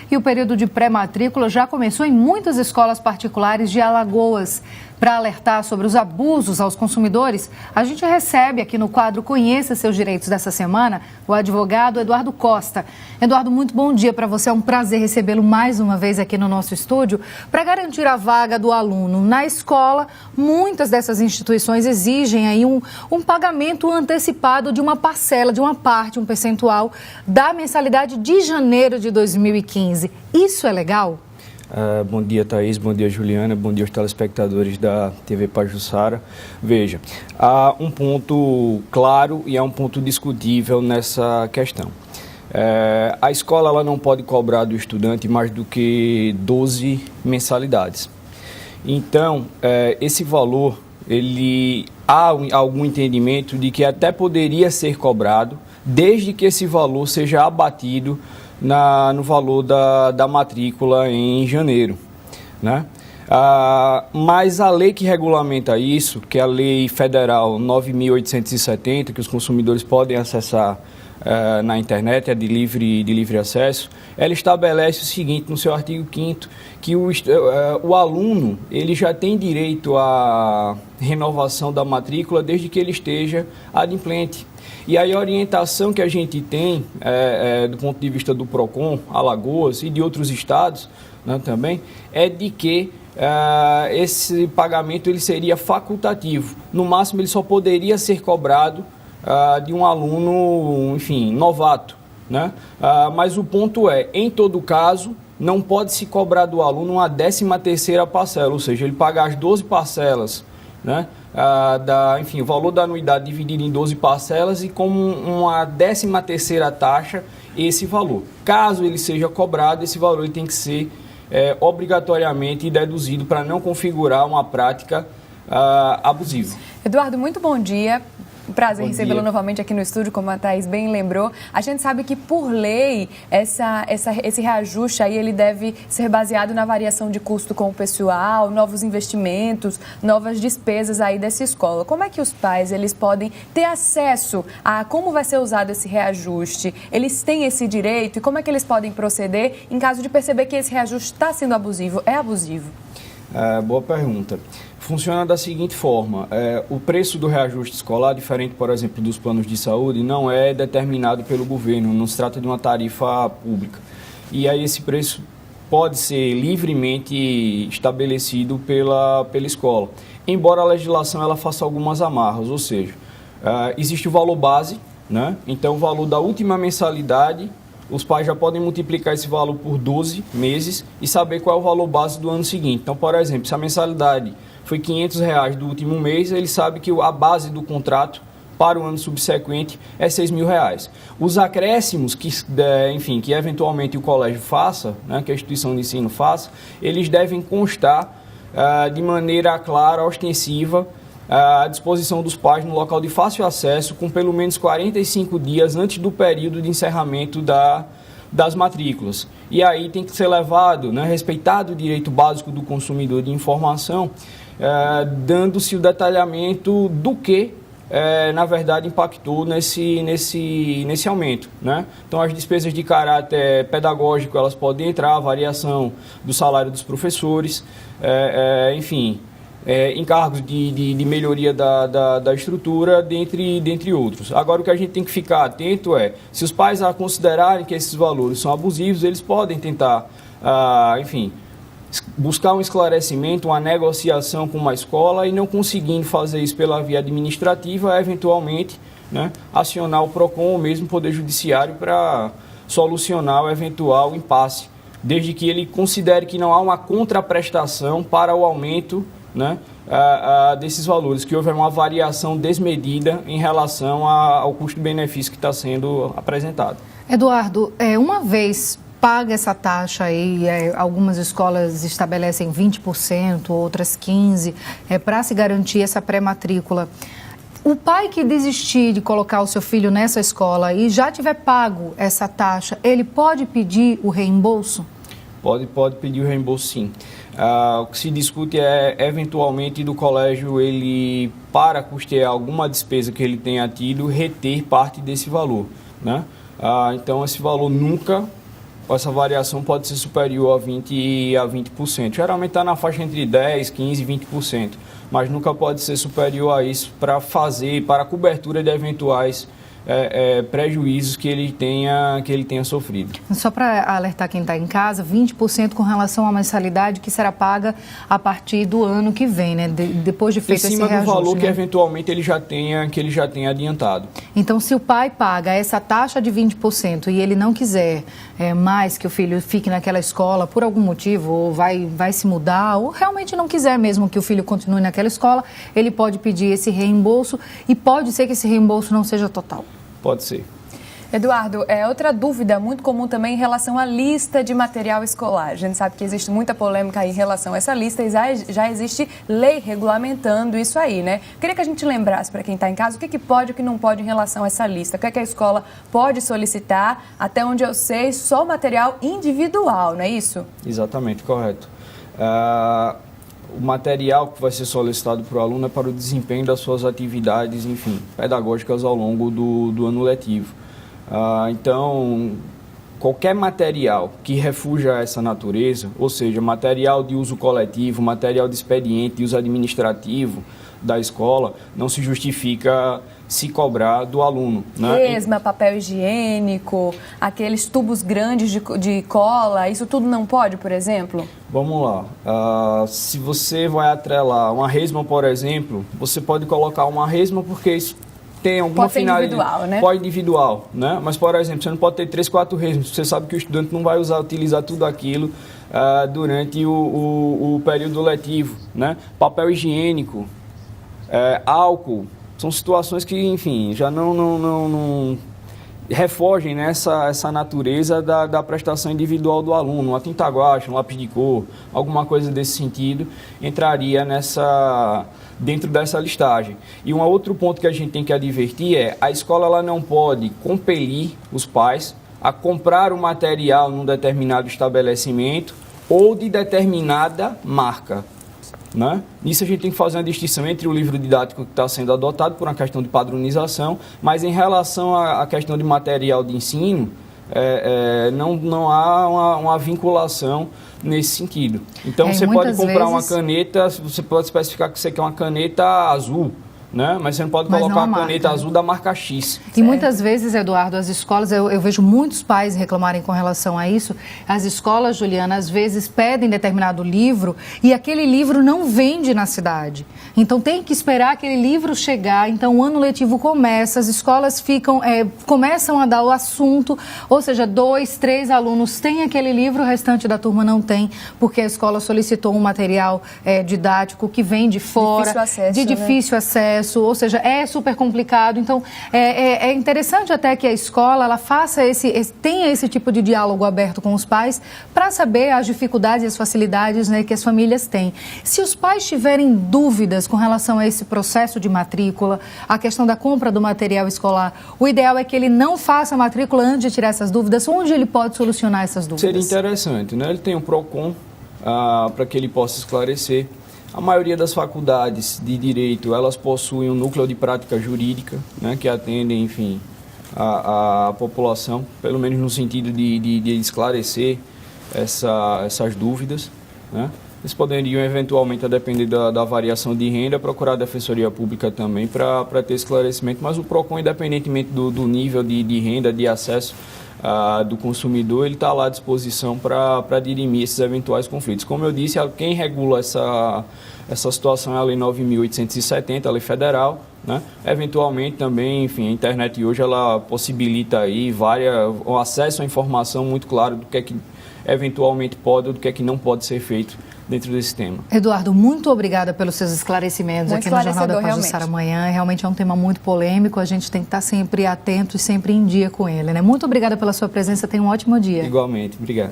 E o período de pré-matrícula já começou em muitas escolas particulares de Alagoas. Para alertar sobre os abusos aos consumidores, a gente recebe aqui no quadro Conheça Seus Direitos dessa semana o advogado Eduardo Costa. Eduardo, muito bom dia para você. É um prazer recebê-lo mais uma vez aqui no nosso estúdio. Para garantir a vaga do aluno na escola, muitas dessas instituições exigem aí um pagamento antecipado de uma parcela, de uma parte, um percentual da mensalidade de janeiro de 2015. Isso é legal? Bom dia, Thaís. Bom dia, Juliana. Bom dia aos telespectadores da TV Pajuçara. Veja, há um ponto claro e há um ponto discutível nessa questão. A escola ela não pode cobrar do estudante mais do que 12 mensalidades. Então, esse valor, há algum entendimento de que até poderia ser cobrado, desde que esse valor seja abatido no valor da matrícula em janeiro, né? Mas a lei que regulamenta isso, que é a Lei Federal 9.870, que os consumidores podem acessar na internet, é de livre acesso, ela estabelece o seguinte, no seu artigo 5º, que o aluno ele já tem direito à renovação da matrícula desde que ele esteja adimplente. E aí a orientação que a gente tem, do ponto de vista do PROCON, Alagoas e de outros estados, né, também, é de que esse pagamento ele seria facultativo. No máximo, ele só poderia ser cobrado de um aluno, enfim, novato, né? Mas o ponto é, em todo caso, não pode se cobrar do aluno uma 13ª parcela, ou seja, ele pagar as 12 parcelas, né? Enfim, o valor da anuidade dividido em 12 parcelas e como uma 13ª taxa esse valor. Caso ele seja cobrado, esse valor ele tem que ser obrigatoriamente deduzido para não configurar uma prática abusiva. Eduardo, muito bom dia. Prazer recebê-lo novamente aqui no estúdio, como a Thaís bem lembrou. A gente sabe que, por lei, esse reajuste aí, ele deve ser baseado na variação de custo com o pessoal, novos investimentos, novas despesas aí dessa escola. Como é que os pais eles podem ter acesso a como vai ser usado esse reajuste? Eles têm esse direito e como é que eles podem proceder em caso de perceber que esse reajuste está sendo abusivo? É abusivo? Boa pergunta. Funciona da seguinte forma, o preço do reajuste escolar, diferente, por exemplo, dos planos de saúde, não é determinado pelo governo, não se trata de uma tarifa pública. E aí esse preço pode ser livremente estabelecido pela escola, embora a legislação ela faça algumas amarras, ou seja, existe o valor base, né? Então o valor da última mensalidade, os pais já podem multiplicar esse valor por 12 meses e saber qual é o valor base do ano seguinte. Então, por exemplo, se a mensalidade foi R$500 do último mês, ele sabe que a base do contrato para o ano subsequente é R$6.000. Os acréscimos que eventualmente o colégio faça, né, que a instituição de ensino faça, eles devem constar de maneira clara, ostensiva, à disposição dos pais no local de fácil acesso, com pelo menos 45 dias antes do período de encerramento das matrículas. E aí tem que ser levado, né, respeitado o direito básico do consumidor de informação, dando-se o detalhamento do que, na verdade, impactou nesse aumento, né? Então, as despesas de caráter pedagógico, elas podem entrar, a variação do salário dos professores, enfim, encargos de melhoria da estrutura, dentre outros. Agora, o que a gente tem que ficar atento se os pais considerarem que esses valores são abusivos, eles podem tentar, enfim, buscar um esclarecimento, uma negociação com uma escola e, não conseguindo fazer isso pela via administrativa, eventualmente, né, acionar o PROCON ou mesmo o Poder Judiciário para solucionar o eventual impasse, desde que ele considere que não há uma contraprestação para o aumento, né, desses valores, que houve uma variação desmedida em relação ao custo-benefício que está sendo apresentado. Eduardo, uma vez paga essa taxa aí, algumas escolas estabelecem 20%, outras 15%, para se garantir essa pré-matrícula. O pai que desistir de colocar o seu filho nessa escola e já tiver pago essa taxa, ele pode pedir o reembolso? Pode pedir o reembolso, sim. O que se discute é, eventualmente, do colégio, ele, para custear alguma despesa que ele tenha tido, reter parte desse valor, né? Então, esse valor nunca essa variação pode ser superior a 20%. Geralmente está na faixa entre 10%, 15% e 20%, mas nunca pode ser superior a isso para a cobertura de eventuais prejuízos que ele tenha sofrido. Só para alertar quem está em casa, 20% com relação à mensalidade que será paga a partir do ano que vem, né? Depois de feito esse reajuste. Em cima do valor, né, que eventualmente ele já tenha adiantado. Então, se o pai paga essa taxa de 20% e ele não quiser mais que o filho fique naquela escola por algum motivo, ou vai se mudar, ou realmente não quiser mesmo que o filho continue naquela escola, ele pode pedir esse reembolso e pode ser que esse reembolso não seja total. Pode ser. Eduardo, outra dúvida muito comum também em relação à lista de material escolar. A gente sabe que existe muita polêmica aí em relação a essa lista e já existe lei regulamentando isso aí, né? Queria que a gente lembrasse para quem está em casa o que pode e o que não pode em relação a essa lista. O que a escola pode solicitar, até onde eu sei, só material individual, não é isso? Exatamente, correto. O material que vai ser solicitado para o aluno é para o desempenho das suas atividades, enfim, pedagógicas ao longo do ano letivo. Então, qualquer material que refuja essa natureza, ou seja, material de uso coletivo, material de expediente, de uso administrativo da escola, não se justifica se cobrar do aluno, né? Resma, papel higiênico, aqueles tubos grandes de cola, isso tudo não pode, por exemplo? Vamos lá. Se você vai atrelar uma resma, por exemplo, você pode colocar uma resma porque isso tem alguma finalidade. Individual, né? Pode individual, né? Mas, por exemplo, você não pode ter 3, 4 resmas. Você sabe que o estudante não vai utilizar tudo aquilo durante o período letivo, né? Papel higiênico, álcool, são situações que, enfim, já não refogem, né, essa natureza da prestação individual do aluno. Uma tinta guache, um lápis de cor, alguma coisa desse sentido, entraria dentro dessa listagem. E um outro ponto que a gente tem que advertir a escola ela não pode compelir os pais a comprar o material num determinado estabelecimento ou de determinada marca, né? Nisso a gente tem que fazer uma distinção entre o livro didático que está sendo adotado por uma questão de padronização, mas em relação à questão de material de ensino, não há uma vinculação nesse sentido. Então você pode comprar uma caneta, você pode especificar que você quer uma caneta azul, né? Mas você não pode colocar uma caneta azul da marca X. E muitas vezes, Eduardo, as escolas, eu vejo muitos pais reclamarem com relação a isso. As escolas, Juliana, às vezes pedem determinado livro e aquele livro não vende na cidade. Então tem que esperar aquele livro chegar. Então o ano letivo começa, as escolas começam a dar o assunto, ou seja, 2, 3 alunos têm aquele livro, o restante da turma não tem, porque a escola solicitou um material didático que vem de fora, difícil acesso. Ou seja, é super complicado. Então, é interessante até que a escola ela tenha esse tipo de diálogo aberto com os pais para saber as dificuldades e as facilidades, né, que as famílias têm. Se os pais tiverem dúvidas com relação a esse processo de matrícula, a questão da compra do material escolar, o ideal é que ele não faça a matrícula antes de tirar essas dúvidas. Onde ele pode solucionar essas dúvidas? Seria interessante, né? Ele tem um PROCON para que ele possa esclarecer. A maioria das faculdades de Direito, elas possuem um núcleo de prática jurídica, né, que atendem, enfim, a população, pelo menos no sentido de esclarecer essas dúvidas, né. Eles poderiam, eventualmente, a depender da variação de renda, procurar a Defensoria Pública também para ter esclarecimento, mas o PROCON, independentemente do nível de renda, de acesso do consumidor, ele está lá à disposição para dirimir esses eventuais conflitos. Como eu disse, quem regula essa situação é a Lei 9.870, a Lei Federal, né? Eventualmente também, enfim, a internet hoje ela possibilita aí o acesso à informação muito claro do que é que eventualmente pode ou do que é que não pode ser feito dentro desse tema. Eduardo, muito obrigada pelos seus esclarecimentos aqui no Jornal da Pajuçara amanhã. Realmente é um tema muito polêmico, a gente tem que estar sempre atento e sempre em dia com ele, né? Muito obrigada pela sua presença, tenha um ótimo dia. Igualmente, obrigado.